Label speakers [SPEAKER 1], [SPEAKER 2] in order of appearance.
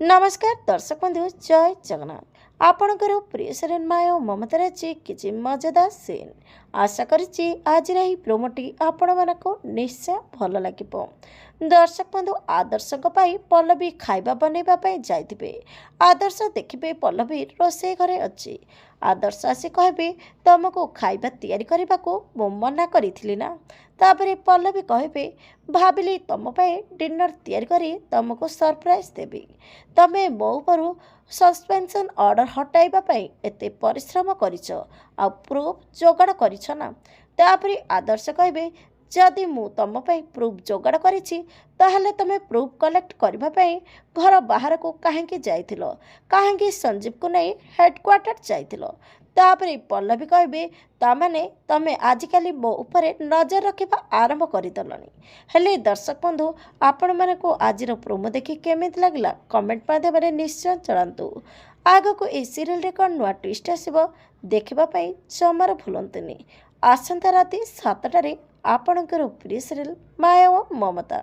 [SPEAKER 1] नमस्कार दर्शक बंधु जय जगन्नाथ आपणकर प्रिय सीरियल माया और ममतार अच्छी किसी मजेदार सीन आशा करी आज प्रोमोटी आपण मानक निश्चय भल लगे। दर्शक बंधु आदर्श पल्लवी खाଇବା बनवाई जाइए। आदर्श देखिए पल्लवी रोसे घरे अच्छी। आदर्श आसी कहे तुमको खाଇବା तैयारी करने को मु मना करी ना। तापर पल्लवी कहे भाविली तुम डिनर तैयारी करी तुमको सरप्राइज देवी। तमे मो उपरू सस्पेंशन ऑर्डर हटाइबा एते परिश्रम करिछ आ प्रूफ जोगाड़ करिछ ना। तापरे आदर्श कहे जदि मु तुम प्रूफ जोगाड़ करिछि ताहले तमे प्रूफ कलेक्ट करबा घर बाहर को कहीं जाइथिलो, कहीं संजीव को नहीं हेडक्वार्टर जाइथिलो। तापरे पल्लवी कहे तामाने तमे आजिकाली मो उपरे नजर रखिबा आरंभ करदेलनी। हेले दर्शक बंधु आपण मानक आज प्रोमो देखि केमिति लागला कमेंट माध्यम निश्चय जणातु। आगको ए सीरियल कौन नुआ ट्विस्ट आसब देखा जमार भूलंतुनि। आसंता राति 7टारे आपणकर प्रिय सीरियल माया और ममता।